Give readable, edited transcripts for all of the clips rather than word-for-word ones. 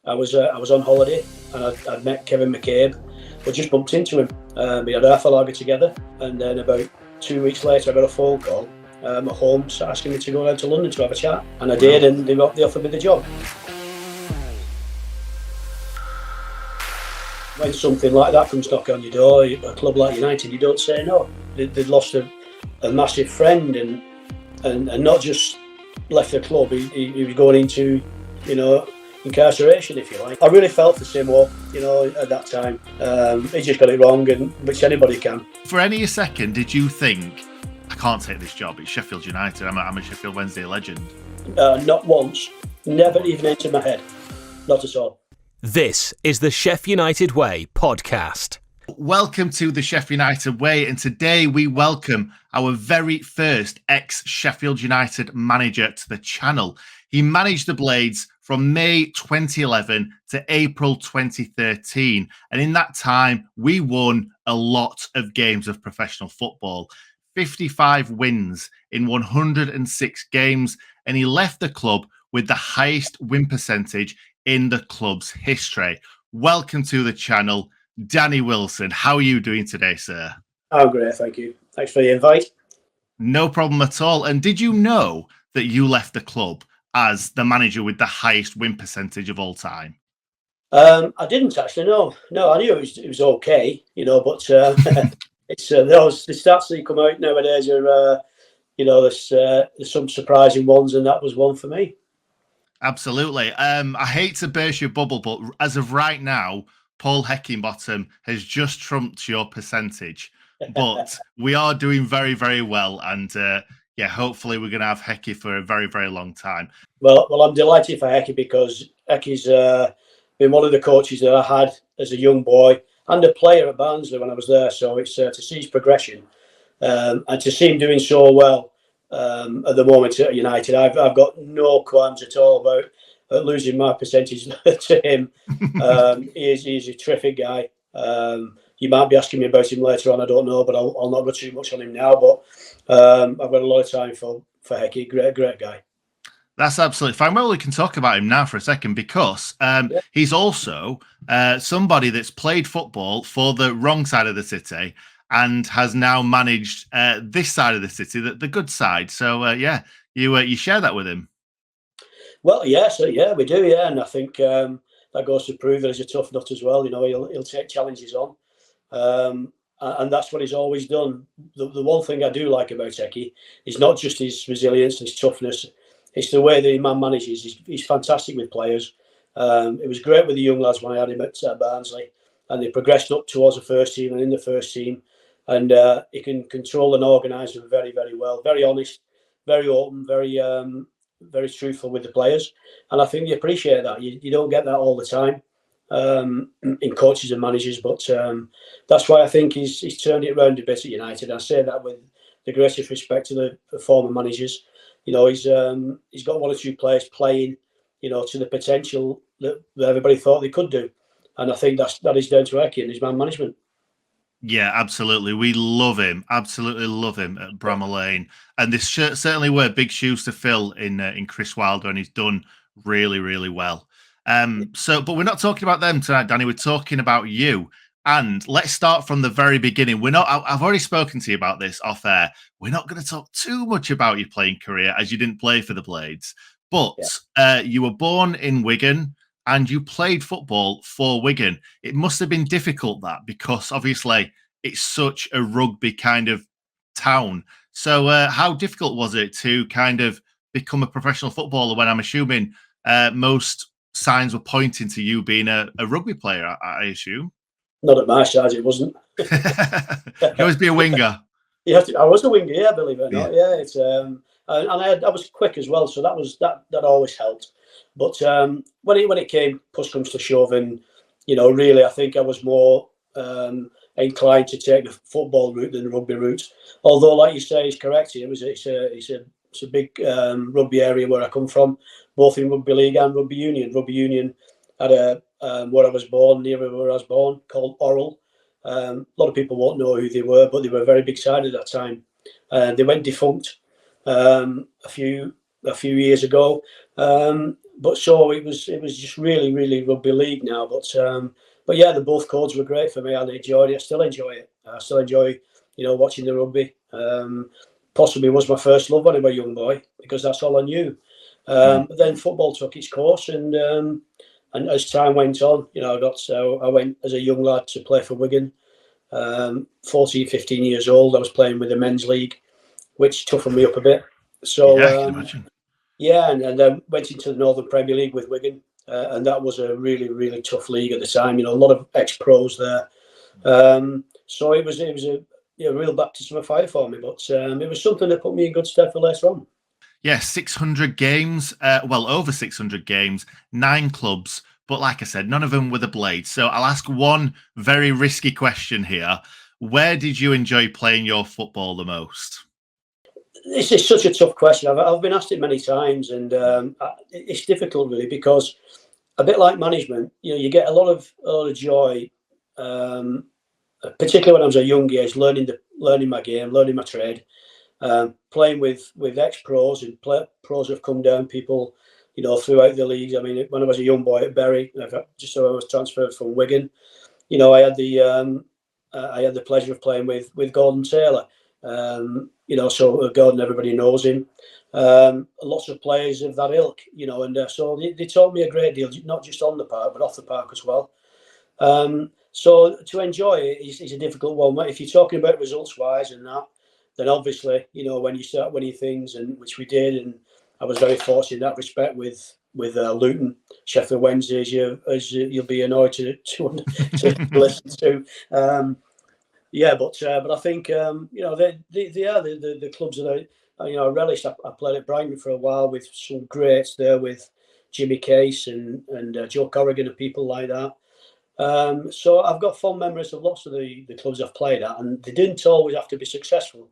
I was on holiday and I'd met Kevin McCabe. We just bumped into him. We had half a lager together, and then about 2 weeks later, I got a phone call at home asking me to go down to London to have a chat, and I did, and they offered me the job. When something like that comes knocking on your door, a club like United, you don't say no. They'd lost a massive friend, and not just left the club. He was going into, incarceration, if you like. I really felt for Simo, at that time. He just got it wrong, which anybody can. For any second, did you think, I can't take this job, it's Sheffield United, I'm a Sheffield Wednesday legend? Not once. Never even entered my head. Not at all. This is the Sheff United Way podcast. Welcome to the Sheff United Way, and today we welcome our very first ex-Sheffield United manager to the channel. He managed the Blades from May 2011 to April 2013, and in that time we won a lot of games of professional football. 55 wins in 106 games, and he left the club with the highest win percentage in the club's history. Welcome to the channel, Danny Wilson. How are you doing today, sir? I'm great, thank you. Thanks for the invite. No problem at all. And did you know that you left the club as the manager with the highest win percentage of all time? I didn't actually, no. No, I knew it was okay, but it's the stats that come out nowadays are, there's some surprising ones, and that was one for me. Absolutely. I hate to burst your bubble, but as of right now, 𝗍𝗿𝗵𝗂𝗋 has just trumped your percentage. But we are doing very, very well. And hopefully we're going to have Hecky for a very, very long time. Well, I'm delighted for Hecky, because Hecky's been one of the coaches that I had as a young boy and a player at Barnsley when I was there. So it's to see his progression and to see him doing so well. At the moment at United, I've got no qualms at all about losing my percentage to him. He's a terrific guy. You might be asking me about him later on, I don't know, but I'll not go too much on him now. But I've got a lot of time for Hecky. Great guy. That's absolutely fine. Well, we can talk about him now for a second, because he's also somebody that's played football for the wrong side of the city and has now managed this side of the city, the good side. So, you share that with him. Well, we do, and I think that goes to prove that he's a tough nut as well. He'll take challenges on, and that's what he's always done. The one thing I do like about Hecky is not just his resilience, his toughness. It's the way that he manages. He's fantastic with players. It was great with the young lads when I had him at Barnsley, and they progressed up towards the first team and in the first team. And he can control and organise them very, very well. Very honest, very open, very truthful with the players. And I think you appreciate that. You don't get that all the time in coaches and managers. But that's why I think he's turned it around a bit at United. I say that with the greatest respect to the former managers. He's got one or two players playing, to the potential that everybody thought they could do. And I think that is down to Hecky and his man management. Yeah, absolutely. We love him. Absolutely love him at Bramall Lane. And this certainly were big shoes to fill in Chris Wilder, and he's done really, really well. But we're not talking about them tonight, Danny. We're talking about you. And let's start from the very beginning. I've already spoken to you about this off air. We're not going to talk too much about your playing career, as you didn't play for the Blades. But you were born in Wigan, and you played football for Wigan. It must have been difficult, that, because obviously it's such a rugby kind of town. So how difficult was it to kind of become a professional footballer when I'm assuming most signs were pointing to you being a rugby player, I assume? Not at my size, it wasn't. You always be a winger. I was a winger, believe it or not. Yeah, it's and I was quick as well, so that always helped. But when it came, push comes to shove, and really, I think I was more inclined to take the football route than the rugby route. Although, like you say, it's correct. It's a big rugby area where I come from, both in rugby league and rugby union. Rugby union had a where I was born, near where I was born, called Orrell. A lot of people won't know who they were, but they were a very big side at that time. They went defunct a few years ago. but so it was just really rugby league now. But yeah, the both codes were great for me. I enjoyed it. I still enjoy it. I still enjoy, watching the rugby. Possibly was my first love when I was a young boy, because that's all I knew. But then football took its course, and as time went on, I went as a young lad to play for Wigan. 14, 15 years old, I was playing with the men's league, which toughened me up a bit. So yeah, I can imagine. Yeah, and then went into the Northern Premier League with Wigan, and that was a really tough league at the time. A lot of ex-pros there. So it was a real baptism of fire for me, but it was something that put me in good stead for later on. Yeah, 600 games, over 600 games, 9 clubs, but like I said, none of them with a blade. So I'll ask one very risky question here. Where did you enjoy playing your football the most? This is such a tough question. I've been asked it many times, and it's difficult really, because a bit like management, you get a lot of joy, particularly when I was a young age, learning my game, learning my trade. Playing with ex-pros and pros have come down, people, throughout the leagues. I mean, when I was a young boy at Bury, just so I was transferred from Wigan, I had the pleasure of playing with Gordon Taylor. So Gordon, everybody knows him. Lots of players of that ilk, and so they taught me a great deal, not just on the park, but off the park as well. So to enjoy it is a difficult one. If you're talking about results-wise and that, then obviously, when you start winning things, and which we did, and I was very fortunate in that respect with Luton, Sheffield Wednesday, as you'll be annoyed to listen to. But I think they are the clubs that I relished. I played at Brighton for a while with some greats there, with Jimmy Case and Joe Corrigan and people like that. So I've got fond memories of lots of the clubs I've played at, and they didn't always have to be successful.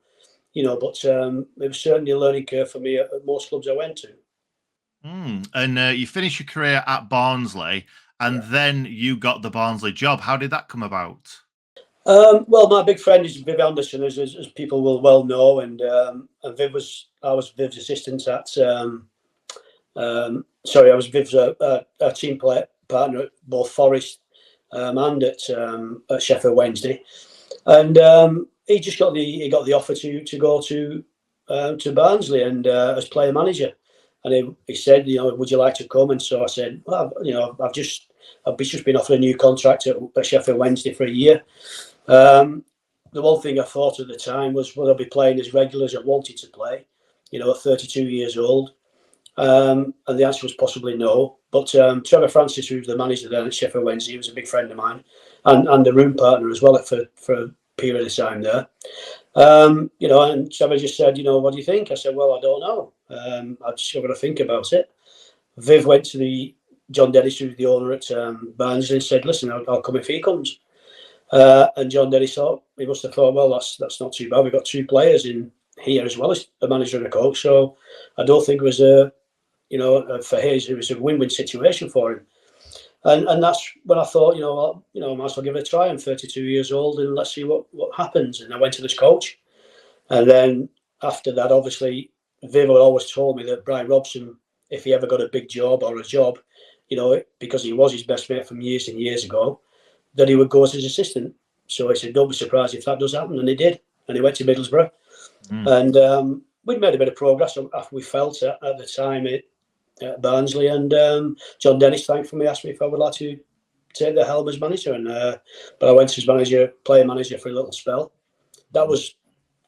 But it was certainly a learning curve for me at most clubs I went to. And you finished your career at Barnsley, and then you got the Barnsley job. How did that come about? Well, my big friend is Viv Anderson, as people will well know, and I was Viv's assistant at. I was Viv's team partner at both Forest and at Sheffield Wednesday, and he just got the offer to go to Barnsley and as player manager, and he said, would you like to come? And so I said, well, I've just been offered a new contract at Sheffield Wednesday for a year. The one thing I thought at the time was, will I be playing as regular as I wanted to play, at 32 years old? And the answer was possibly no. But Trevor Francis, who was the manager there at Sheffield Wednesday, was a big friend of mine, and the room partner as well for a period of time there. And Trevor just said, what do you think? I said, well, I don't know. I've just got to think about it. Viv went to John Dennis, who's the owner at Barnsley, and said, listen, I'll come if he comes. And John Dennis he must have thought, well, that's not too bad. We've got 2 players in here as well as a manager and a coach. So I don't think it was for his, it was a win-win situation for him. And that's when I thought, I might as well give it a try. I'm 32 years old, and let's see what happens. And I went to this coach. And then after that, obviously, Viv had always told me that Brian Robson, if he ever got a big job or a job, because he was his best mate from years and years ago, that he would go as his assistant. So I said, don't be surprised if that does happen. And he did. And he went to Middlesbrough. And we'd made a bit of progress after we felt at the time at Barnsley. And John Dennis, thankfully, asked me if I would like to take the helm as manager. And but I went as player manager for a little spell. That was,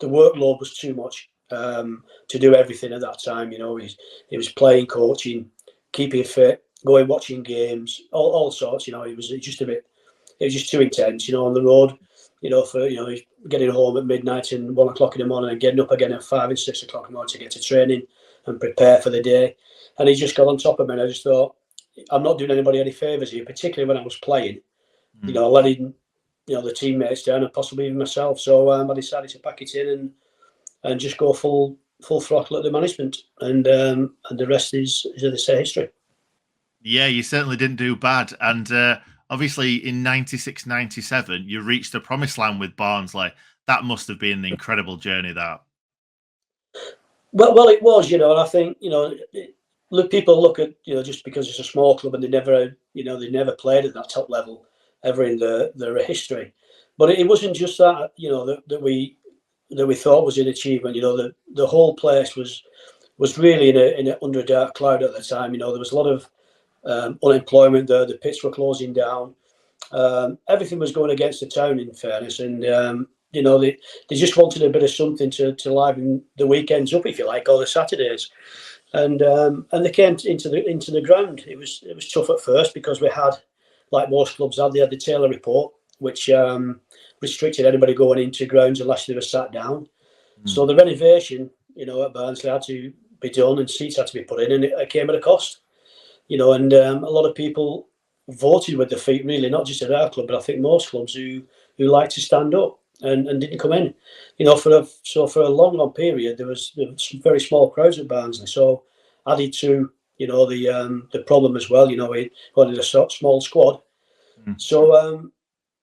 the workload was too much to do everything at that time. He was playing, coaching, keeping fit, going, watching games, all sorts. It was just too intense, on the road, for, getting home at midnight and 1 o'clock in the morning and getting up again at 5 and 6 o'clock in the morning to get to training and prepare for the day. And he just got on top of me. And I just thought, I'm not doing anybody any favours here, particularly when I was playing, letting, the teammates down and possibly even myself. So I decided to pack it in and just go full throttle at the management. And the rest is, as they say, history. Yeah, you certainly didn't do bad. And obviously in 96, 97, you reached the promised land with Barnsley. That must have been an incredible journey, that. Well, it was, and I think, people look at, just because it's a small club and they never played at that top level ever in their history. But it wasn't just that, that we thought was an achievement. The whole place was really under a dark cloud at the time. There was a lot of unemployment there. The pits were closing down. Everything was going against the town, in fairness, and they just wanted a bit of something to liven the weekends up, if you like, or the Saturdays. And they came into the ground. It was tough at first because we had, like most clubs had, they had the Taylor report, which restricted anybody going into grounds unless they were sat down. So the renovation, at Barnsley had to be done and seats had to be put in, and it came at a cost. And a lot of people voted with their feet, really, not just at our club, but I think most clubs who like to stand up and didn't come in. For a long period there was some very small crowds at Barnsley. So added to the problem as well. We wanted a small squad. So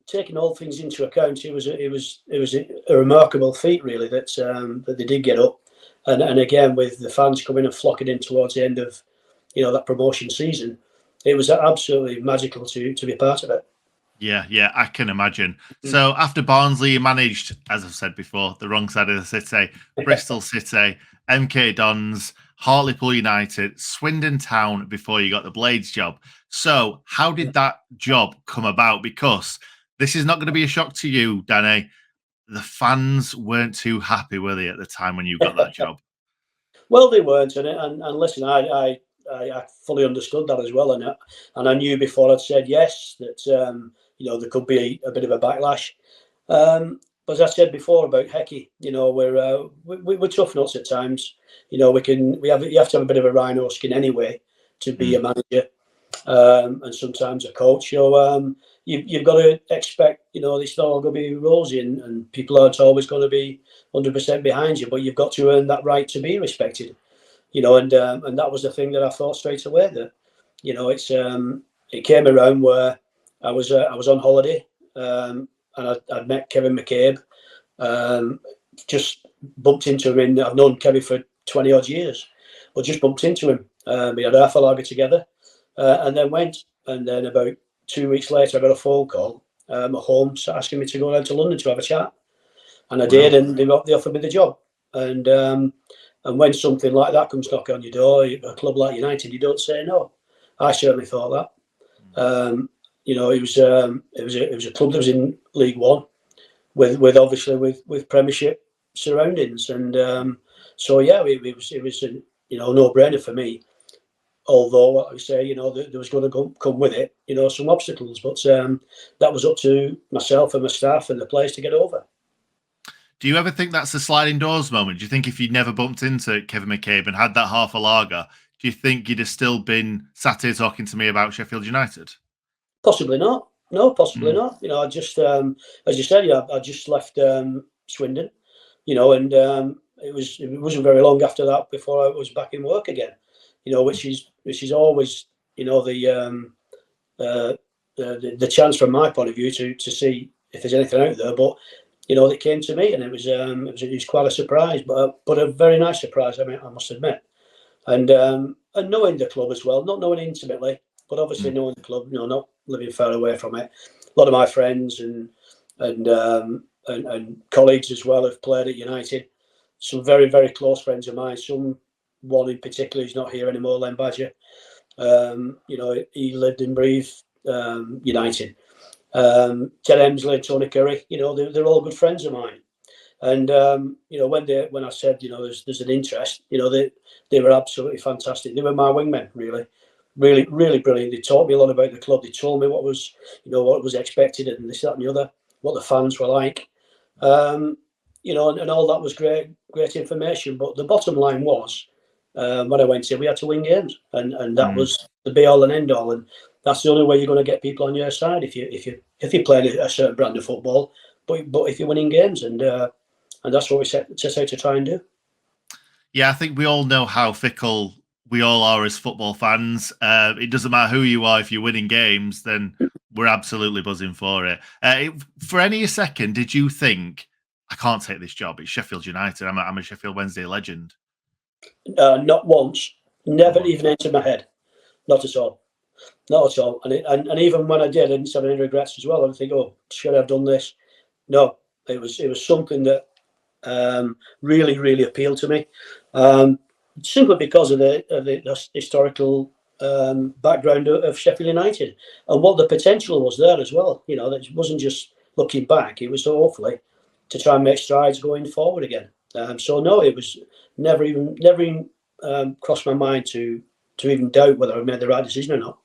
taking all things into account, it was a remarkable feat, really, that they did get up, and again with the fans coming and flocking in towards the end of that promotion season, it was absolutely magical to be part of it. Yeah, I can imagine. So after Barnsley, you managed, as I've said before, the wrong side of the city, Bristol City, MK Dons, Hartlepool United, Swindon Town before you got the Blades job. So how did that job come about? Because this is not going to be a shock to you, Danny. The fans weren't too happy, were they, at the time when you got that job? Well, they weren't, and listen, I fully understood that as well, and I knew before I'd said yes that there could be a bit of a backlash. But as I said before about Hecky, we're tough nuts at times. You have to have a bit of a rhino skin anyway to be a manager, and sometimes a coach. So you've got to expect, it's not all going to be rosy, and people aren't always going to be 100% behind you, but you've got to earn that right to be respected. And that was the thing that I thought straight away, that it came around where I was on holiday, and I'd met 𝐍𝐸𝐵𝐿, just bumped into him. I've known Kevin for 20 odd years, but just bumped into him. We had half a lager together, and then went. And then about 2 weeks later, I got a phone call at home asking me to go down to London to have a chat, and I did, and they offered me the job. And when something like that comes knocking on your door, a club like United, you don't say no. I certainly thought that. It was a club that was in League One, with obviously with Premiership surroundings, and so yeah, it was a no-brainer for me. Although, like I say, there was going to come with it, some obstacles, but that was up to myself and my staff and the players to get over. Do you ever think that's a sliding doors moment? Do you think if you'd never bumped into 𝐍𝐸𝐵𝐿 and had that half a lager, do you think you'd have still been sat here talking to me about Sheffield United? Possibly not. No, possibly not. I just, as you said, I just left Swindon, and it wasn't very long after that before I was back in work again, which is always, the chance from my point of view to see if there's anything out there. But it came to me, and it was quite a surprise, but a very nice surprise. I must admit, and knowing the club as well, not knowing it intimately, but obviously knowing the club, not living far away from it. A lot of my friends and colleagues as well have played at United. Some very, very close friends of mine. One in particular who's not here anymore, Len Badger. He lived and breathed United. Ted Emsley, Tony Curry, they're all good friends of mine. And when I said there's an interest, they were absolutely fantastic. They were my wingmen, really, really, really brilliant. They taught me a lot about the club. They told me what was expected, and this, that, and the other, what the fans were like, and all that was great information. But the bottom line was, when I went in, we had to win games, and that was the be all and end all. And that's the only way you're going to get people on your side if you play a certain brand of football. But if you're winning games, and that's what we set out to try and do. Yeah, I think we all know how fickle we all are as football fans. It doesn't matter who you are. If you're winning games, then we're absolutely buzzing for it. For any second, did you think, I can't take this job? It's Sheffield United. I'm a Sheffield Wednesday legend. Not once. Never even entered my head. Not at all. Not at all. And even when I did, I didn't have any regrets as well. I didn't think, oh, should I have done this? No, it was something that really, really appealed to me. Simply because of the historical background of Sheffield United and what the potential was there as well. You know, that it wasn't just looking back; it was hopefully to try and make strides going forward again. So no, it was never even crossed my mind to even doubt whether I made the right decision or not.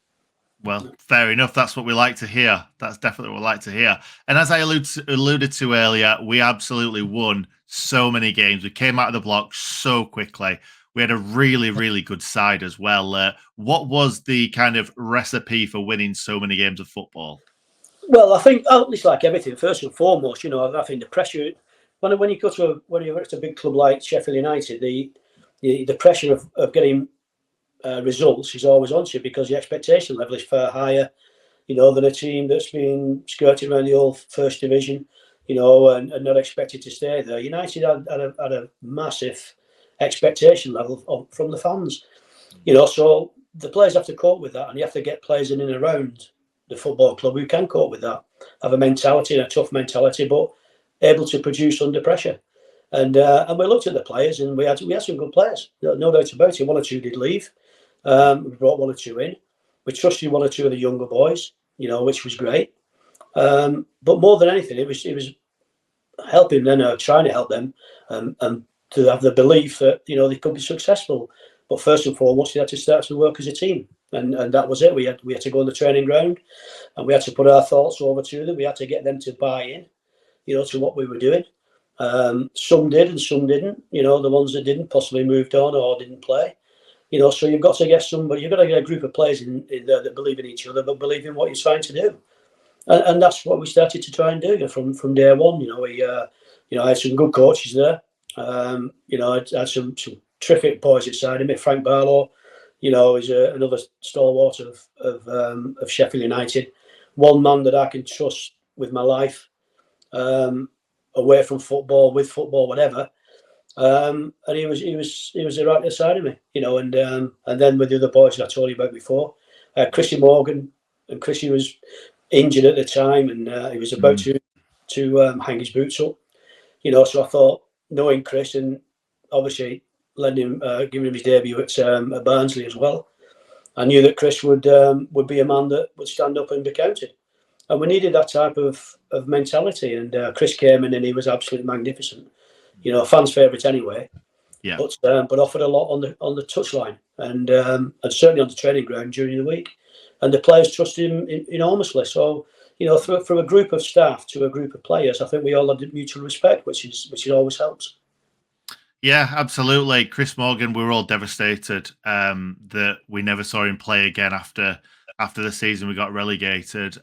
Well, fair enough. That's what we like to hear. That's definitely what we like to hear. And as I alluded to earlier, we absolutely won so many games. We came out of the block so quickly. We had a really, really good side as well. What was the kind of recipe for winning so many games of football? Well, I think it's like everything. First and foremost, you know, I think the pressure when you go to when you're at a big club like Sheffield United, the pressure of getting results is always on you because the expectation level is far higher, you know, than a team that's been skirting around the old first division, you know, and not expected to stay there. United had a massive expectation level from the fans, you know, so the players have to cope with that, and you have to get players in and around the football club who can cope with that, have a mentality and a tough mentality, but able to produce under pressure. And we looked at the players, and we had some good players, no doubt about it. One or two did leave. We brought one or two in. We trusted one or two of the younger boys, you know, which was great. But more than anything, it was helping them, trying to help them, and to have the belief that, you know, they could be successful. But first and foremost, they had to start to work as a team, and that was it. We had to go on the training ground, and we had to put our thoughts over to them. We had to get them to buy in, you know, to what we were doing. Some did and some didn't. You know, the ones that didn't possibly moved on or didn't play. You know, so you've got to get somebody. You've got to get a group of players in there that believe in each other, but believe in what you're trying to do. And that's what we started to try and do from day one. You know, I had some good coaches there. You know, I had some terrific boys inside of me. Frank Barlow, you know, is another stalwart of Sheffield United. One man that I can trust with my life, away from football, with football, whatever. And he was the right side of me, you know. And then with the other boys that I told you about before, Chrissy Morgan, and Chrissy was injured at the time, and he was about to hang his boots up, you know. So I thought, knowing Chris and obviously giving him his debut at Barnsley as well, I knew that Chris would be a man that would stand up and be counted, and we needed that type of mentality. And Chris came in and he was absolutely magnificent, you know, a fan's favourite anyway. Yeah. But offered a lot on the touchline and certainly on the training ground during the week, and the players trusted him enormously. So, you know, from a group of staff to a group of players, I think we all had mutual respect, which always helps. Yeah, absolutely. Chris Morgan, we were all devastated that we never saw him play again after the season we got relegated.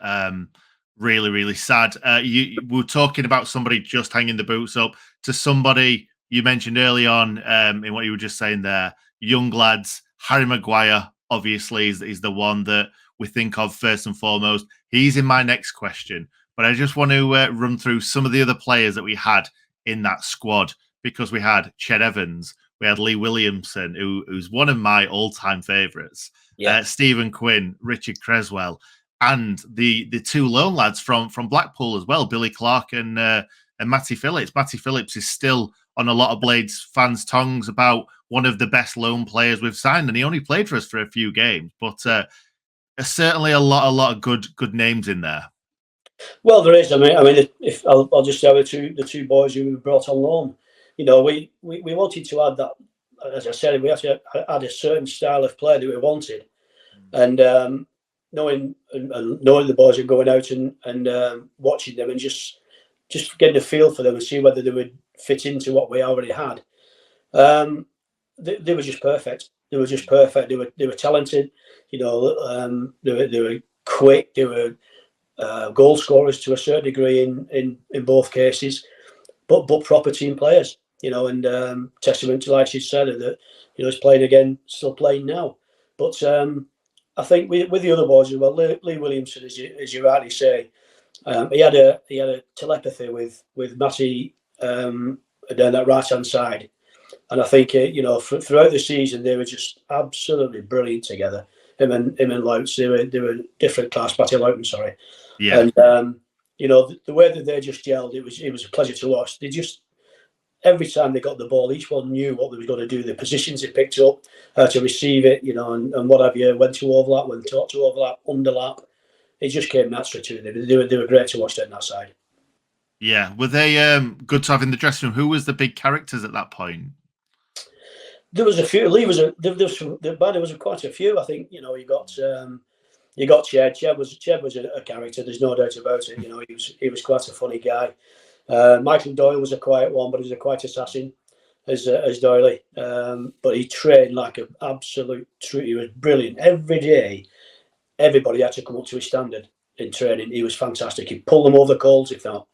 Really, really sad. You were talking about somebody just hanging the boots up to somebody you mentioned early on in what you were just saying there. Young lads, Harry Maguire, obviously, is the one that we think of first and foremost. He's in my next question, but I just want to run through some of the other players that we had in that squad, because we had Ched Evans, we had Lee Williamson, who's one of my all-time favourites, Stephen Quinn, Richard Creswell, and the two lone lads from Blackpool as well, Billy Clark and Matty Phillips. Matty Phillips is still on a lot of Blades fans' tongues about one of the best loan players we've signed, and he only played for us for a few games, but certainly a lot of good names in there. Well, there is. I mean, if I'll just say the two boys who we brought on loan. You know, we wanted to add that. As I said, we had to add a certain style of play that we wanted, and knowing the boys and going out and watching them and just getting a feel for them and see whether they would fit into what we already had. They were just perfect. They were just perfect. They were talented. You know, they were quick. They were goal scorers to a certain degree in both cases, but proper team players. You know, and testament to, like she said, that, you know, he's playing again, still playing now. But I think with the other boys as well, Lee Williamson, as you rightly say, he had a telepathy with Matty down that right hand side, And I think throughout the season they were just absolutely brilliant together. Him and Louts, they were different class. Matty Loughton, sorry. Yeah. And the way that they just gelled, it was a pleasure to watch. They just, every time they got the ball, each one knew what they were going to do, the positions they picked up, to receive it, and what have you, when to overlap, when to overlap, underlap. It just came naturally to them. They were great to watch down that side. Yeah. Were they good to have in the dressing room? Who was the big characters at that point? There was a few. Lee was there was quite a few. I think you got Ch. Ch was a character. There's no doubt about it. He was quite a funny guy. Michael Doyle was a quiet one, but he was a quiet assassin as Doyley. But he trained like an absolute true. He was brilliant. Every day, everybody had to come up to his standard in training. He was fantastic. He'd pull them over the coals if not.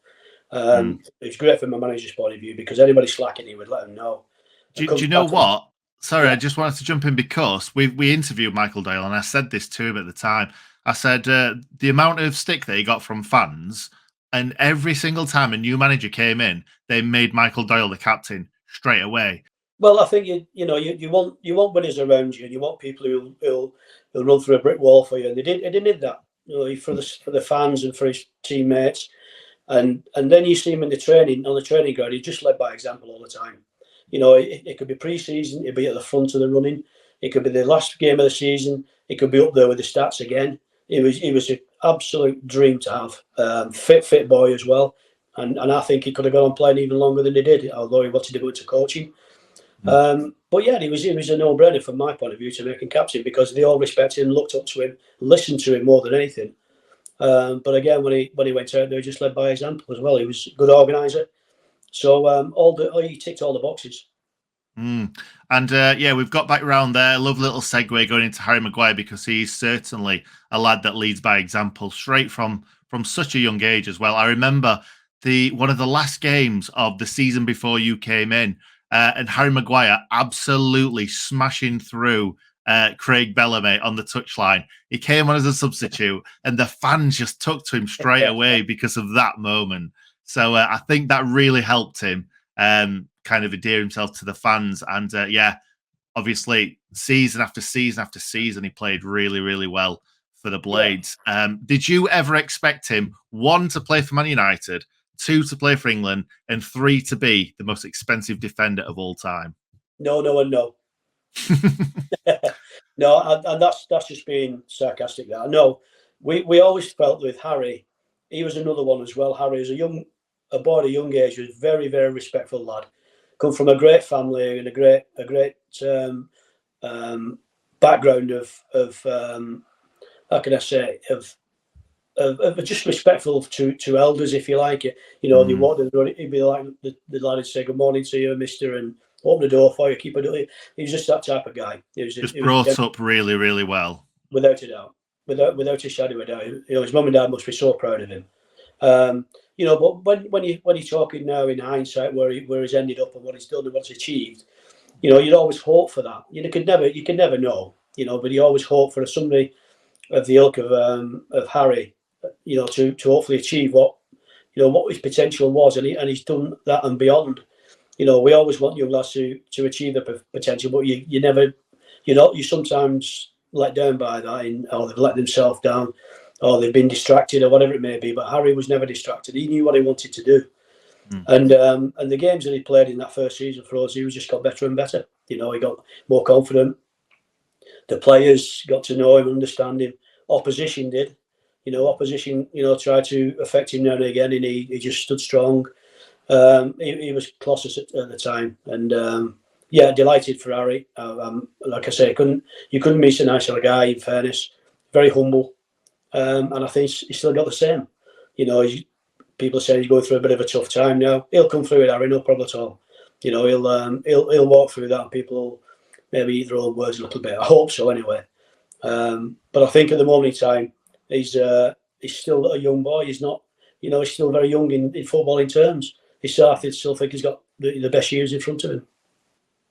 It was great from a manager's point of view because anybody slacking, he would let them know. Do you know what? Sorry, I just wanted to jump in because we interviewed Michael Doyle and I said this to him at the time. I said the amount of stick that he got from fans, and every single time a new manager came in, they made Michael Doyle the captain straight away. Well, I think you want winners around you, and you want people who'll run through a brick wall for you, and they did that. For the fans and for his teammates, and then you see him on the training ground. He just led by example all the time. It could be pre-season, it'd be at the front of the running. It could be the last game of the season. It could be up there with the stats again. He was an absolute dream to have. Fit boy as well, and I think he could have gone on playing even longer than he did, although he wanted to go into coaching. But yeah, he was a no-brainer from my point of view to make him captain because they all respected him, looked up to him, listened to him more than anything. But again, when he went out there, just led by example as well. He was a good organizer. So he ticked all the boxes. And we've got back around there. Love little segue going into Harry Maguire because he's certainly a lad that leads by example straight from such a young age as well. I remember one of the last games of the season before you came in, and Harry Maguire absolutely smashing through Craig Bellamy on the touchline. He came on as a substitute, and the fans just took to him straight away because of that moment. So I think that really helped him kind of endear himself to the fans. And obviously season after season after season, he played really, really well for the Blades. Did you ever expect him, 1, to play for Man United, 2, to play for England, and 3, to be the most expensive defender of all time? No, and no. No, and that's just being sarcastic there. No, we always felt with Harry, he was another one as well. Harry was a boy at a young age, was very, very respectful lad. Come from a great family and a great background of how can I say, of just respectful to elders, if you like it. They walked in the road, he'd be like the lad would say good morning to you, mister, and open the door for you, keep it doing. He was just that type of guy. He was brought up really, really well. Without a doubt. Without a shadow of a doubt. His mum and dad must be so proud of him. But when you're talking now in hindsight where he's ended up and what he's done and what's achieved, you'd always hope for that. You can never know, but you always hope for somebody of the ilk of Harry, to hopefully achieve what his potential was, and he's done that and beyond. We always want young lads to achieve their potential, but you never, you sometimes let down by that, or they've let themselves down, or they've been distracted, or whatever it may be. But Harry was never distracted. He knew what he wanted to do, and the games that he played in that first season for us, he just got better and better. He got more confident. The players got to know him, understand him. Opposition did. Opposition, tried to affect him now and again, and he just stood strong. He was closest at the time, and delighted for Harry. Like I say, you couldn't meet a nicer guy. In fairness, very humble, and I think he's still got the same. People say he's going through a bit of a tough time now. He'll come through it, Harry, no problem at all. He'll walk through that, and people will maybe eat their own words a little bit. I hope so, anyway. But I think at the moment in time, he's still a young boy. He's not, he's still very young in footballing terms. I still think he's got the best years in front of him.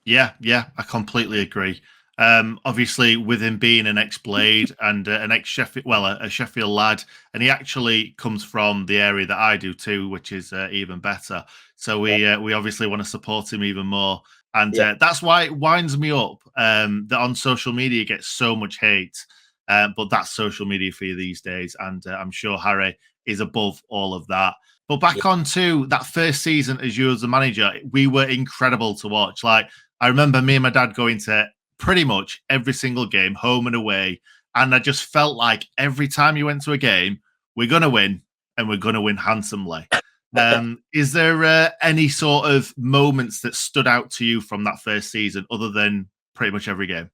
Yeah, I completely agree. Obviously, with him being an ex-Blade and an ex-Sheffield, well, a Sheffield lad, and he actually comes from the area that I do too, which is even better. So we obviously want to support him even more, and that's why it winds me up that on social media gets so much hate. But that's social media for you these days, and I'm sure Harry is above all of that. But back on to that first season as you as the manager, we were incredible to watch. Like, I remember me and my dad going to pretty much every single game, home and away, and I just felt like every time you went to a game, we're going to win, and we're going to win handsomely. Is there any sort of moments that stood out to you from that first season, other than pretty much every game?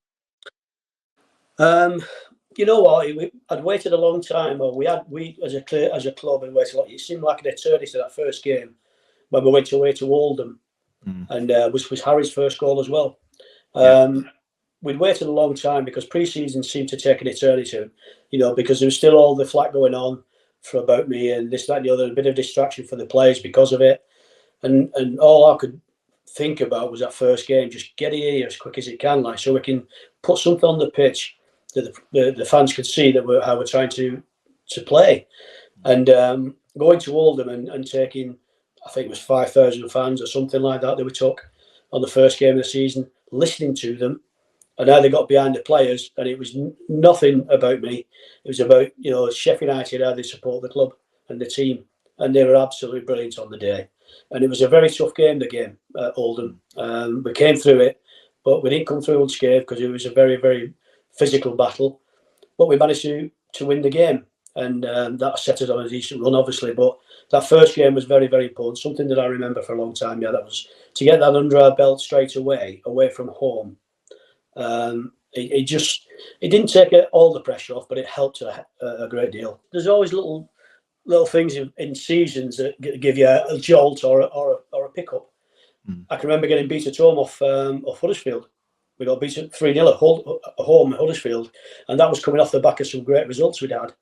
You know what? I'd waited a long time, or we as a club had waited. It seemed like an eternity to that first game when we went away to Oldham, and was Harry's first goal as well. We'd waited a long time because pre-season seemed to take an eternity, because there was still all the flack going on about me and this, that, and the other, a bit of distraction for the players because of it, and all I could think about was that first game. Just get it here as quick as it can, so we can put something on the pitch that the fans could see that how we're trying to play. And going to Oldham and taking, I think it was 5,000 fans or something like that we took on the first game of the season, listening to them and how they got behind the players. And it was nothing about me. It was about, Sheffield United, how they support the club and the team. And they were absolutely brilliant on the day. And it was a very tough game, the game at Oldham. We came through it, but we didn't come through unscathed because it was a very, very physical battle, but we managed to win the game, and that set us on a decent run, obviously. But that first game was very, very important, something that I remember for a long time. That was to get that under our belt straight away from home. It didn't take all the pressure off, but it helped a great deal. There's always little things in seasons that give you a jolt or a pickup. I can remember getting beat at home off Huddersfield. We got beaten 3-0 at home at Huddersfield, and that was coming off the back of some great results we'd had.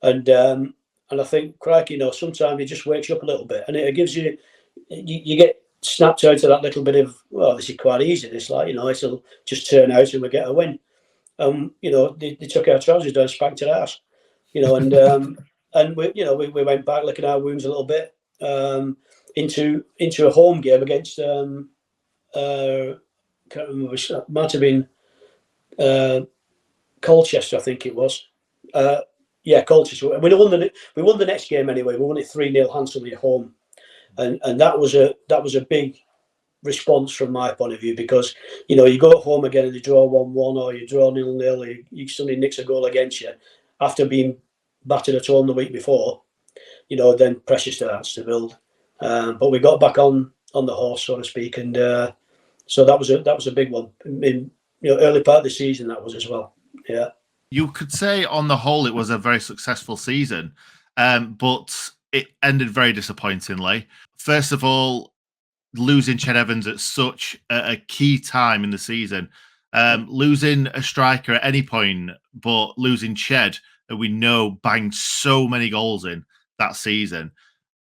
And I think, crikey, sometimes it just wakes you up a little bit, and it gives you get snapped out of that little bit of, well, this is quite easy. This, it'll just turn out and we get a win. They took our trousers down, spanked our ass, and we went back licking our wounds a little bit into a home game against. Can't remember, it might have been Colchester, I think it was. Colchester. And we won the next game anyway. We won it 3-0 handsomely at home, and that was a big response from my point of view, because you go home again and you draw 1-1 or you draw 0-0, you suddenly nicks a goal against you after being battered at home the week before. Then pressure starts to build. But we got back on the horse, so to speak, and. So that was a big one in early part of the season. That was as well. Yeah, you could say on the whole it was a very successful season, but it ended very disappointingly. First of all, losing Ched Evans at such a key time in the season, losing a striker at any point, but losing Ched, that we know banged so many goals in that season.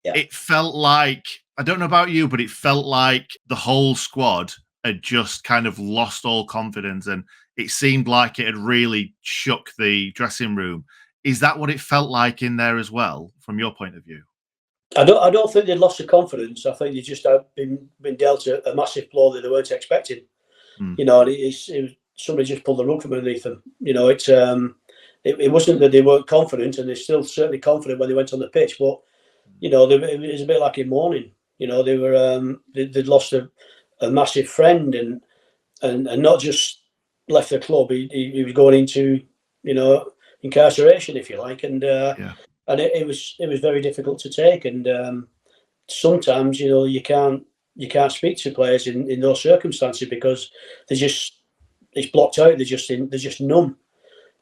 Yeah. It felt like, I don't know about you, but it felt like the whole squad had just kind of lost all confidence, and it seemed like it had really shook the dressing room. Is that what it felt like in there as well, from your point of view? I don't think they'd lost the confidence. I think they just had been dealt a massive blow that they weren't expecting. And it was, somebody just pulled the rug from underneath them. It wasn't that they weren't confident, and they're still certainly confident when they went on the pitch, but it was a bit like in mourning. They were they'd lost a massive friend, and not just left the club. He was going into incarceration, if you like, and it was very difficult to take. And sometimes you can't speak to players in those circumstances because it's blocked out. They're just numb,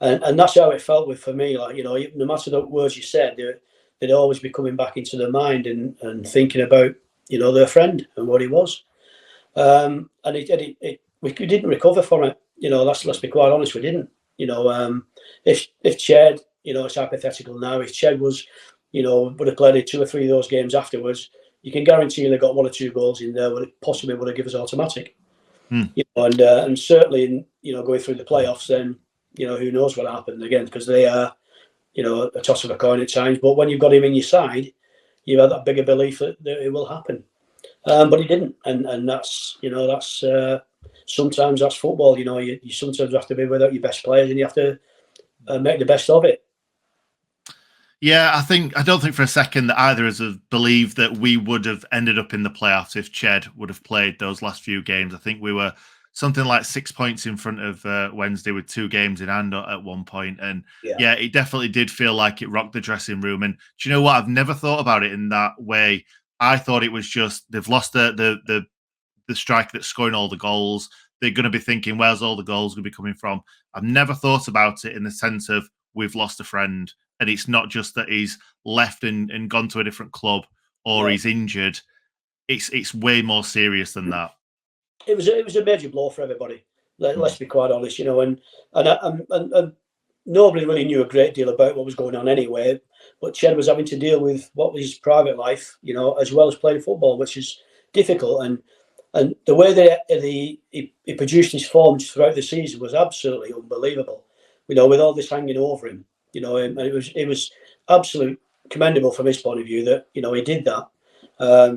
and that's how it felt for me. Like no matter the words you said, they'd always be coming back into their mind and thinking about their friend and what he was. And we didn't recover from it. Let's be quite honest, we didn't. If Ched, it's hypothetical now. If Ched was, would have played 2 or 3 of those games afterwards, you can guarantee they got 1 or 2 goals in there. Would have possibly given us automatic. And certainly in going through the playoffs, then who knows what happened again, because they are a toss of a coin at times. But when you've got him in your side, you have that bigger belief that it will happen. But he didn't, and that's sometimes that's football. You sometimes have to be without your best players, and you have to make the best of it. Yeah, I don't think for a second that either of us have believed that we would have ended up in the playoffs if Ched would have played those last few games. I think we were something like 6 points in front of Wednesday with 2 games in hand at one point. And yeah, it definitely did feel like it rocked the dressing room. And do you know what? I've never thought about it in that way. I thought it was just they've lost the striker that's scoring all the goals. They're going to be thinking, where's all the goals going to be coming from? I've never thought about it in the sense of we've lost a friend. And it's not just that he's left and gone to a different club or he's injured. It's way more serious than that. It was a major blow for everybody. Let's be quite honest, and nobody really knew a great deal about what was going on anyway. But Ched was having to deal with what was his private life, as well as playing football, which is difficult. And the way that he produced his forms throughout the season was absolutely unbelievable. With all this hanging over him. And it was absolutely commendable from his point of view that he did that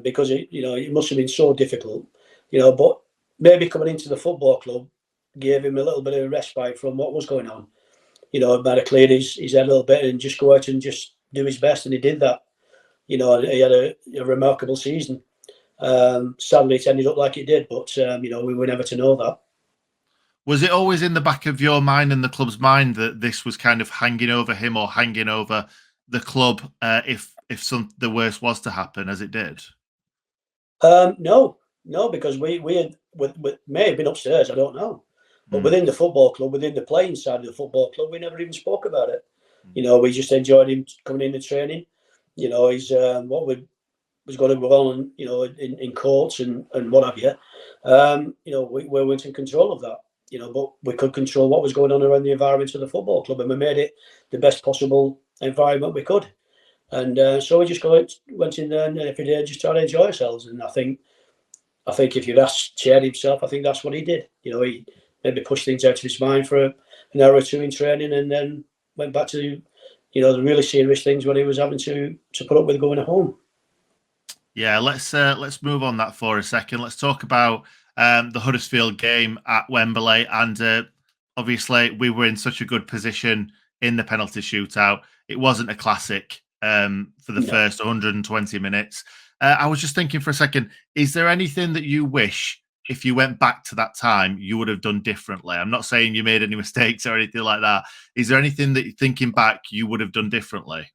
because it must have been so difficult, But maybe coming into the football club gave him a little bit of a respite from what was going on. Might have cleared his head a little bit and just go out and just do his best, and he did that. And he had a remarkable season. Sadly, it ended up like it did, but we were never to know that. Was it always in the back of your mind and the club's mind that this was kind of hanging over him or hanging over the club if the worst was to happen, as it did? No, because we may have been upstairs, I don't know. But within the football club, within the playing side of the football club, we never even spoke about it. We just enjoyed him coming into training. He's what was going to go on, in courts and what have you. We weren't in control of that. But we could control what was going on around the environment of the football club, and we made it the best possible environment we could. And so we just went in there and every day just tried to enjoy ourselves. And I think if you'd asked Ched himself, I think that's what he did. He maybe pushed things out of his mind for an hour or two in training, and then went back to the really serious things when he was having to put up with going home. Yeah, let's move on that for a second. Let's talk about the Huddersfield game at Wembley, and obviously we were in such a good position in the penalty shootout. It wasn't a classic for the first 120 minutes. I was just thinking for a second, is there anything that you wish, if you went back to that time, you would have done differently? I'm not saying you made any mistakes or anything like that. Is there anything that, thinking back, you would have done differently?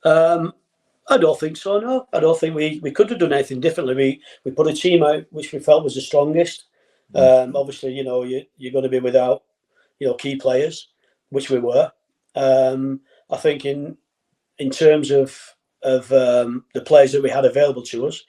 I don't think so, no. I don't think we could have done anything differently. We put a team out which we felt was the strongest. Obviously, you're going to be without, key players, which we were. I think in terms of the players that we had available to us,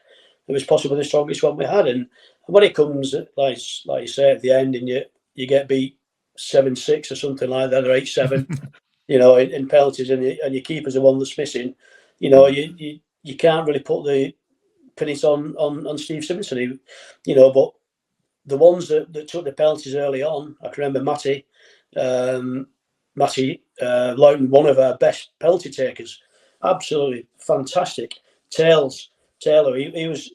it was possibly the strongest one we had. And when it comes, like you say, at the end, and you get beat 7-6 or something like that, or 8-7, in penalties, and your keeper's the one that's missing. You can't really put the pinch on Steve Simpson, but the ones that took the penalties early on, I can remember Matty Loughton, one of our best penalty takers, absolutely fantastic. Taylor, he was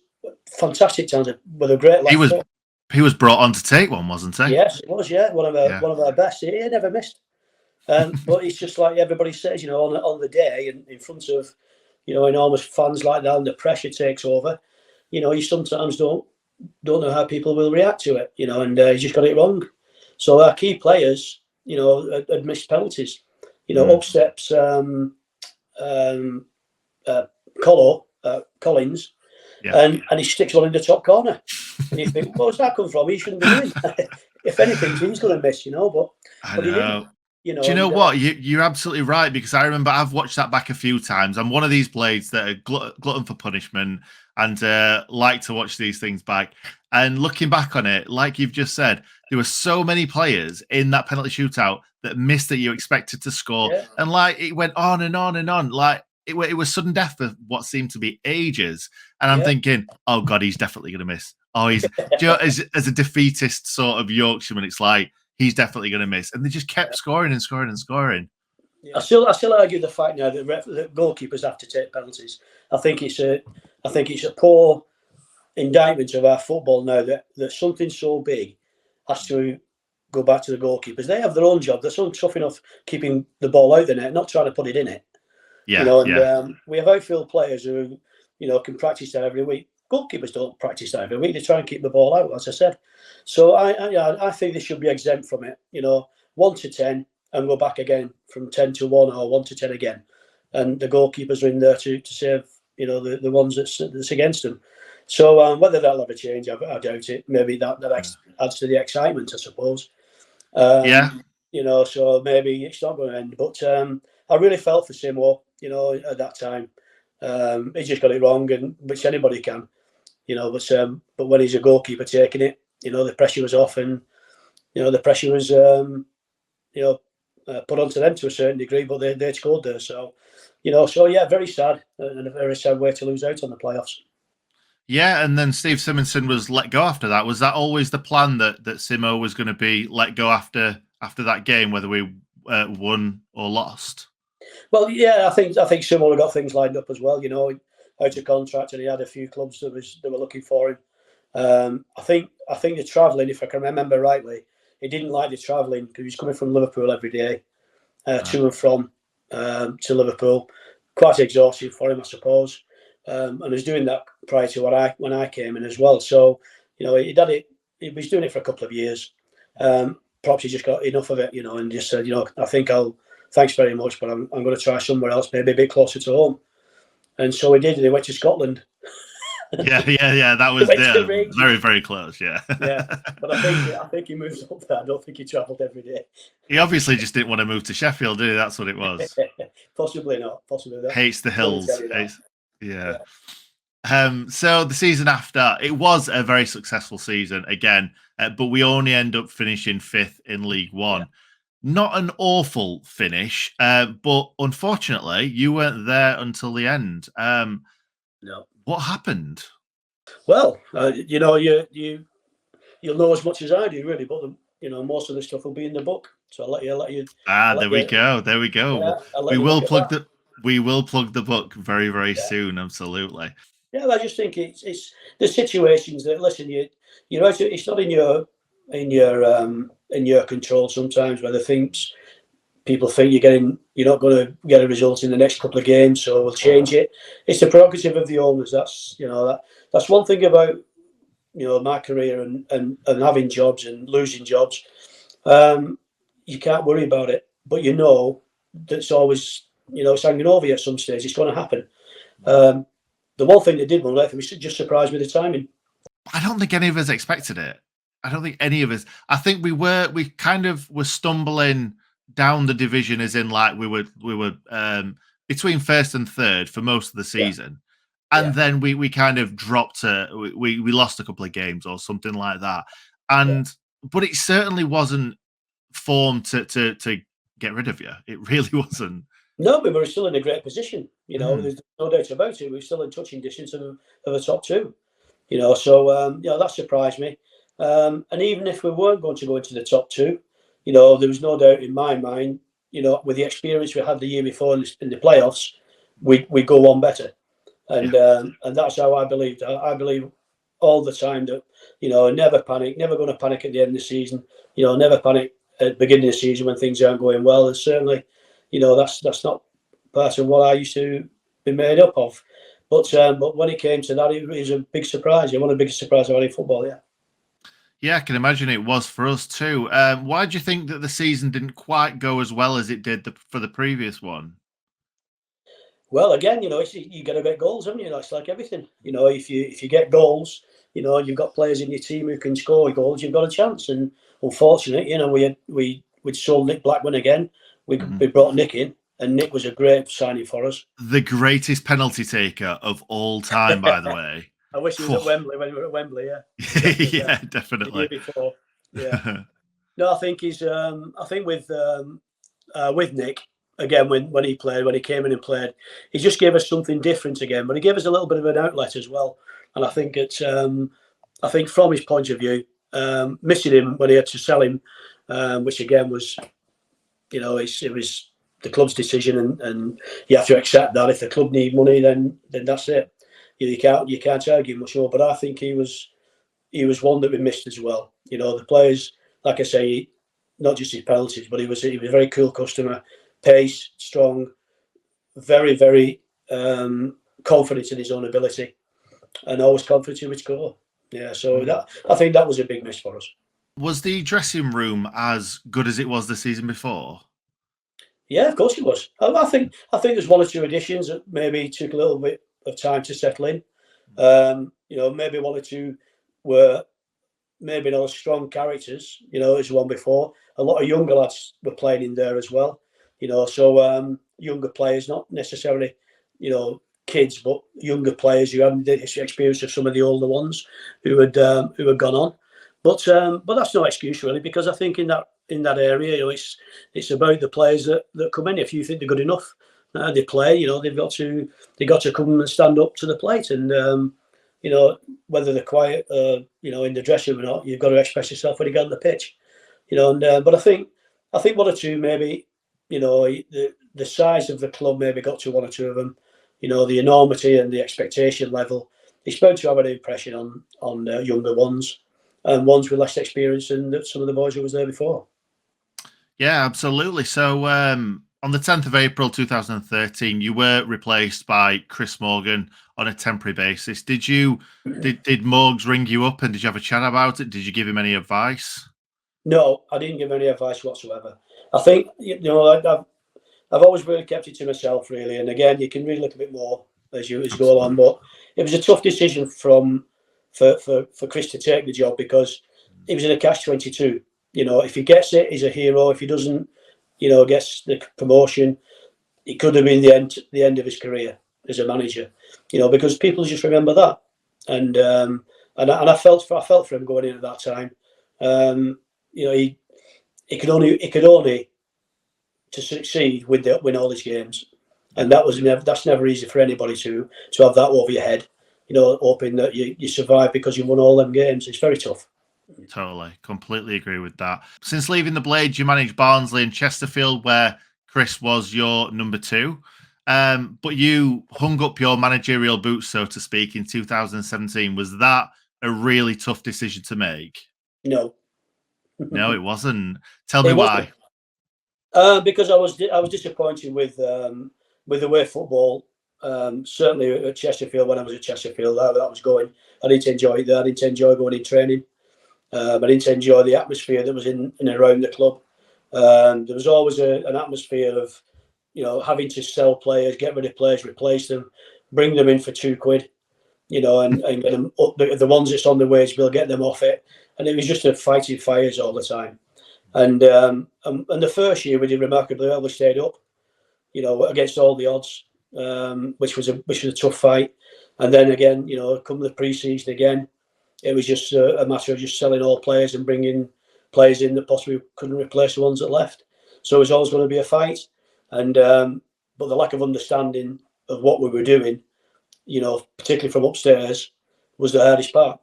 fantastic talented with a great left foot. He was brought on to take one, wasn't he? Yes, it was. Yeah, one of our best. He never missed. But it's just like everybody says, on the day in front of enormous fans like that, and the pressure takes over. You sometimes don't know how people will react to it. And he just got it wrong. So our key players, had missed penalties. Up steps Collins, and he sticks one in the top corner. And you think, where's that come from? He shouldn't be doing that. If anything, he's going to miss, but I know. He didn't. Do you know what? You're absolutely right, because I remember I've watched that back a few times. I'm one of these blades that are glutton for punishment and like to watch these things back. And looking back on it, like you've just said, there were so many players in that penalty shootout that missed that you expected to score. Yeah. And it went on and on and on. It was sudden death for what seemed to be ages. And I'm thinking, oh God, he's definitely going to miss. Oh, he's as a defeatist sort of Yorkshireman, it's like he's definitely going to miss, and they just kept scoring and scoring and scoring. I still argue the fact now that goalkeepers have to take penalties. I think it's a poor indictment of our football now that something so big has to go back to the goalkeepers. They have their own job. They're so tough enough keeping the ball out the net, not trying to put it in it. Yeah, we have outfield players who, can practice that every week. Goalkeepers don't practice that every week. They try and keep the ball out, as I said. So I think they should be exempt from it. 1 to 10 and go back again from 10 to 1 or 1 to 10 again, and the goalkeepers are in there to save the ones that's against them. So whether that'll ever change, I doubt it. Maybe that adds to the excitement, I suppose. So maybe it's not going to end. But I really felt for 𝗍𝗯, at that time. He just got it wrong, which anybody can, But when he's a goalkeeper taking it, the pressure was off, and the pressure was, put onto them to a certain degree. But they scored there, so very sad, and a very sad way to lose out on the playoffs. Yeah, and then Steve Simonson was let go after that. Was that always the plan that 𝗍𝗯 was going to be let go after that game, whether we won or lost? Well, yeah, I think 𝗍𝗯 got things lined up as well. Out of contract, and he had a few clubs that were looking for him. I think the travelling, if I can remember rightly, he didn't like the travelling because he was coming from Liverpool every day to and from to Liverpool. Quite exhausting for him, I suppose. And he was doing that prior to when I came in as well. So, he was doing it for a couple of years. Perhaps he just got enough of it, and just said, I think thanks very much, but I'm going to try somewhere else, maybe a bit closer to home. And so he did, and he went to Scotland. Yeah. That was very, very close. Yeah. Yeah, but I think he moved up there. I don't think he travelled every day. He obviously just didn't want to move to Sheffield, did he? That's what it was. Possibly not. Hates the hills. Yeah. So the season after, it was a very successful season again, but we only end up finishing 5th in League One. Yeah. Not an awful finish, but unfortunately, you weren't there until the end. No. What happened? Well, you'll know as much as I do, really, but most of the stuff will be in the book. So I'll let you. There we go. Yeah, we will plug the book very, very soon. Absolutely. Yeah, I just think it's the situations that it's not in your control sometimes, whether people think you're not going to get a result in the next couple of games, so we'll change it. It's the prerogative of the owners. That's one thing about my career and having jobs and losing jobs. You can't worry about it, but that's always it's hanging over you at some stage. It's going to happen. The one thing that did one left was just surprised with the timing. I don't think any of us expected it. I don't think any of us. I think we kind of were stumbling down the division, as in like we were between 1st and 3rd for most of the season, and then we kind of dropped we lost a couple of games or something like that, but it certainly wasn't formed to get rid of you. It really wasn't. No, we were still in a great position. There's no doubt about it. We're still in touching distance of the top 2. So that surprised me. And even if we weren't going to go into the top 2, there was no doubt in my mind, with the experience we had the year before in the playoffs, we go one better. And that's how I believed. I believe all the time that, never panic, never going to panic at the end of the season, never panic at the beginning of the season when things aren't going well. And certainly, that's not part of what I used to be made up of. But when it came to that, it was a big surprise. One of the biggest surprises I've had in football, yeah. Yeah, I can imagine it was for us too. Why do you think that the season didn't quite go as well as it did for the previous one? Well, again, you got to get goals, haven't you? That's like everything. If you get goals, you've got players in your team who can score goals. You've got a chance. And unfortunately, we sold Nick Blackburn again. We brought Nick in, and Nick was a great signing for us. The greatest penalty taker of all time, by the way. I wish he was at Wembley when we were at Wembley. Yeah, yeah, definitely. The year before, yeah. No, I think he's. I think with Nick again when he came in and played, he just gave us something different again. But he gave us a little bit of an outlet as well. And I think it's I think from his point of view, missing him when he had to sell him, which again was, it was the club's decision, and you have to accept that. If the club need money, then that's it. You can't argue much more. But I think he was one that we missed as well. The players, like I say, not just his penalties, but he was a very cool customer, pace, strong, very, very confident in his own ability, and always confident in his score. Yeah, so I think that was a big miss for us. Was the dressing room as good as it was the season before? Yeah, of course it was. I think there's one or two additions that maybe took a little bit of time to settle in. Maybe one or two were maybe not as strong characters, as one before. A lot of younger lads were playing in there as well, so younger players, not necessarily, kids, but younger players who hadn't the experience of some of the older ones who had gone on. But that's no excuse really, because I think in that area, it's about the players that come in. If you think they're good enough, they play. They've got to come and stand up to the plate, and whether they're quiet, in the dressing room or not, you've got to express yourself when you get on the pitch. But I think one or two maybe, the size of the club maybe got to one or two of them. The enormity and the expectation level. It's bound to have an impression on younger ones and ones with less experience than some of the boys who was there before. Yeah, absolutely. So on the 10th of April 2013, you were replaced by Chris Morgan on a temporary basis. Did Morgs ring you up and did you have a chat about it? Did you give him any advice? No, I didn't give him any advice whatsoever. I think I've always really kept it to myself, really. And again, you can read a little bit more as you go along. But it was a tough decision for Chris to take the job, because he was in a catch-22. If he gets it, he's a hero. If he doesn't, gets the promotion, it could have been the end of his career as a manager. Because people just remember that. And I felt for him going in at that time. He could only to succeed win all his games, and that's never easy for anybody to have that over your head. Hoping that you survive because you won all them games. It's very tough. Totally, completely agree with that. Since leaving the Blades, you managed Barnsley and Chesterfield, where Chris was your number 2. But you hung up your managerial boots, so to speak, in 2017. Was that a really tough decision to make? No. No, it wasn't. Tell me why. Because I was disappointed with the way football, certainly at Chesterfield, when I was at Chesterfield, that was going. I didn't enjoy it there. I didn't enjoy going in training. I didn't enjoy the atmosphere that was in and around the club. There was always an atmosphere of, having to sell players, get rid of players, replace them, bring them in for £2, and get them up. The ones that's on the wage bill, get them off it. And it was just a fighting fires all the time. And the first year we did remarkably well. We stayed up, against all the odds, which was a tough fight. And then again, come the pre-season again, it was just a matter of just selling all players and bringing players in that possibly couldn't replace the ones that left. So it was always going to be a fight. And but the lack of understanding of what we were doing, particularly from upstairs, was the hardest part.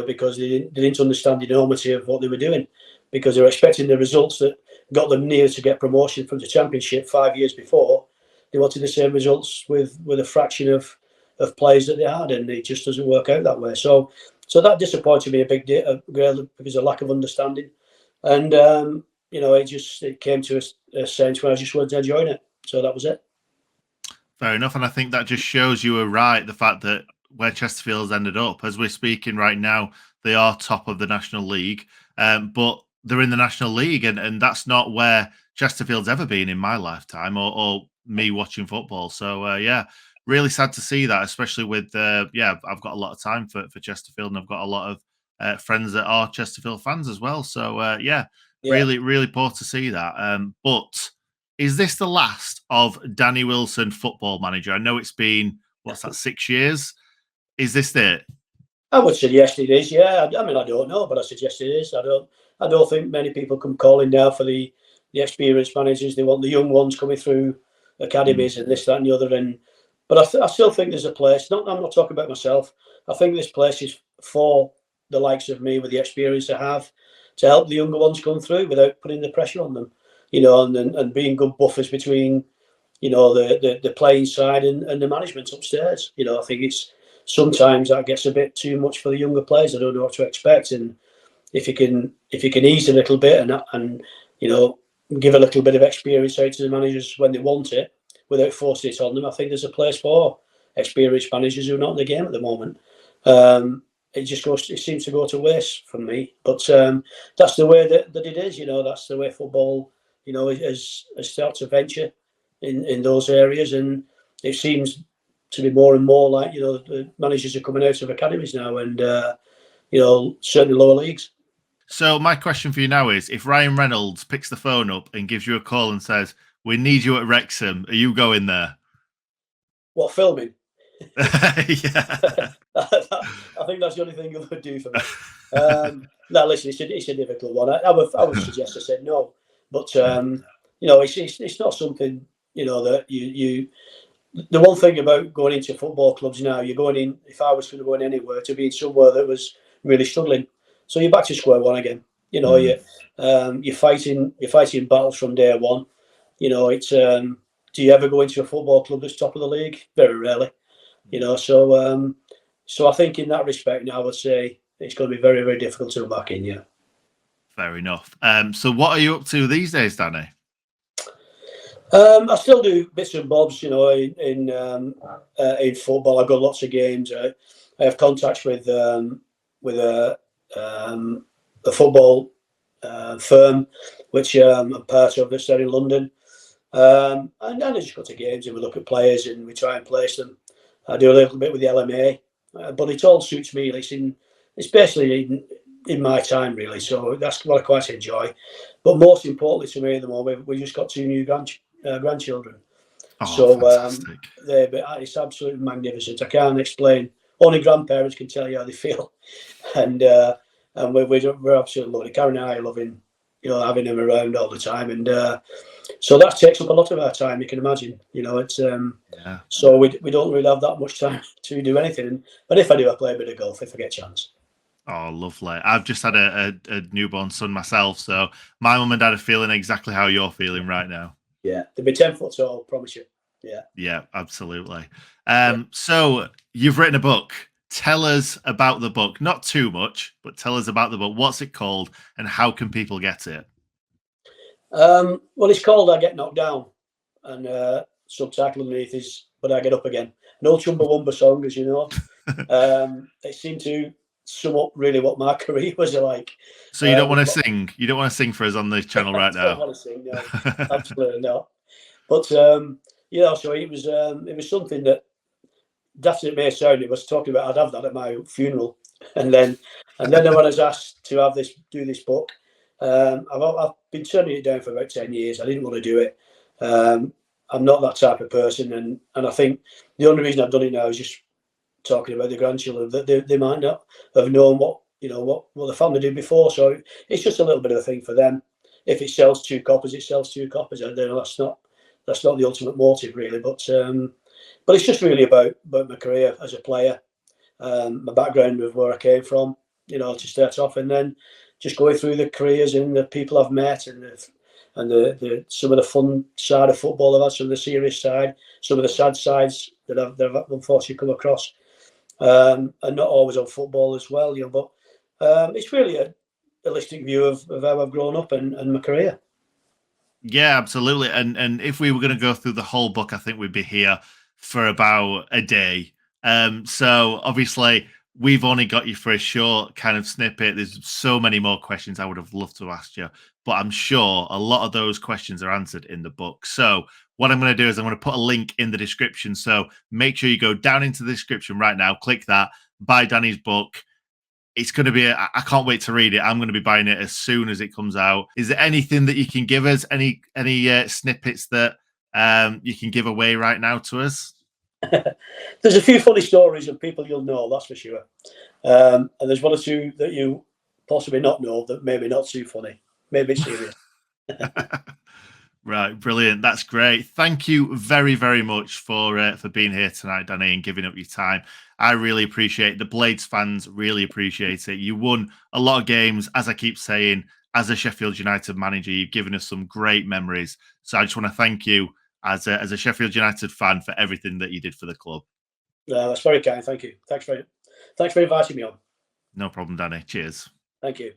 Because they didn't understand the enormity of what they were doing, because they were expecting the results that got them near to get promotion from the Championship 5 years before. They wanted the same results with a fraction of players that they had, and it just doesn't work out that way. So that disappointed me a big deal because of lack of understanding, and it came to a sense where I just wasn't enjoying it. So that was it. Fair enough, and I think that just shows you were right. The fact that where Chesterfield's ended up, as we're speaking right now, they are top of the National League, but they're in the National League, and that's not where Chesterfield's ever been in my lifetime or me watching football. So really sad to see that, especially with I've got a lot of time for Chesterfield, and I've got a lot of friends that are Chesterfield fans as well. So really, really poor to see that. But is this the last of Danny Wilson, football manager? I know it's been 6 years. Is this it? I would suggest it is. Yeah, I mean, I don't know, but I suggest it is. I don't think many people come calling now for the experienced managers. They want the young ones coming through academies and this, that, and the other. But I still think there's a place. I'm not talking about myself. I think this place is for the likes of me with the experience I have to help the younger ones come through without putting the pressure on them, and being good buffers between, the playing side and the management upstairs. I think it's sometimes that gets a bit too much for the younger players. I don't know what to expect, and if you can ease a little bit and give a little bit of experience out to the managers when they want it without forcing it on them, I think there's a place for experienced managers who are not in the game at the moment. It seems to go to waste from me, but that's the way that it is. That's the way football, has started to venture in those areas, and it seems to be more and more like the managers are coming out of academies now, and certainly lower leagues. So my question for you now is: if Ryan Reynolds picks the phone up and gives you a call and says, "We need you at Wrexham," are you going there? What, filming? Yeah. I think that's the only thing you would do for me. No, listen, it's a difficult one. I would suggest I said no, but it's not something that you. The one thing about going into football clubs now, you're going in. If I was going to go in anywhere, to be in somewhere that was really struggling, so you're back to square one again. You're fighting battles from day one. It's do you ever go into a football club that's top of the league? Very rarely. So I think in that respect, now I would say it's going to be very, very difficult to go back in. Yeah. Fair enough. So what are you up to these days, Danny? I still do bits and bobs, in football. I've got lots of games. I have contacts with a football firm, which I'm part of, that's there in London. And I just go to games and we look at players and we try and place them. I do a little bit with the LMA, but it all suits me. It's basically in my time, really. So that's what I quite enjoy. But most importantly to me at the moment, we just got 2 new grandchildren. Fantastic. It's absolutely magnificent. I can't explain. Only grandparents can tell you how they feel, and we're absolutely loving it. Karen and I are loving, having them around all the time, and so that takes up a lot of our time. You can imagine, it's so we don't really have that much time to do anything. But if I do, I play a bit of golf if I get a chance. Oh, lovely. I've just had a newborn son myself, so my mum and dad are feeling exactly how you're feeling right now. Yeah, they'll be 10 foot tall, promise you. Yeah, absolutely. So you've written a book. Tell us about the book. Not too much, but tell us about the book. What's it called, and how can people get it? Well, it's called "I Get Knocked Down," and subtitle underneath is "But I Get Up Again." An old Chumbawamba song, as you know. It seemed to sum up really what my career was like. So you don't want to sing? You don't want to sing for us on the channel right now? I don't want to sing, no. Absolutely not. But so it was something that, daft as it may sound, it was talking about I'd have that at my funeral, and then when I was asked to do this book, I've been turning it down for about 10 years. I didn't want to do it. I'm not that type of person, and I think the only reason I've done it now is just talking about the grandchildren, that they might not have known what the family did before. So it's just a little bit of a thing for them. If it sells 2 copies, it sells 2 copies. I don't know, that's not the ultimate motive, really. But it's just really about my career as a player, my background of where I came from, to start off, and then just going through the careers and the people I've met, and the some of the fun side of football I've had, some of the serious side, some of the sad sides that I've unfortunately come across, and not always on football as well, But it's really a holistic view of how I've grown up and my career. Yeah, absolutely. And if we were going to go through the whole book, I think we'd be here for about a day. So obviously we've only got you for a short kind of snippet. There's so many more questions I would have loved to ask you, but I'm sure a lot of those questions are answered in the book. So what I'm going to do is I'm going to put a link in the description. So make sure you go down into the description right now, click that, buy Danny's book. It's going to be, I can't wait to read it. I'm going to be buying it as soon as it comes out. Is there anything that you can give us? Any snippets that you can give away right now to us? There's a few funny stories of people you'll know, that's for sure. And there's 1 or 2 that you possibly not know that maybe not too funny. Maybe it's serious. Right, brilliant. That's great. Thank you very, very much for being here tonight, Danny, and giving up your time. I really appreciate it. The Blades fans really appreciate it. You won a lot of games, as I keep saying, as a Sheffield United manager. You've given us some great memories. So I just want to thank you as a Sheffield United fan for everything that you did for the club. That's very kind. Thanks for inviting me on. No problem, Danny. Cheers. Thank you.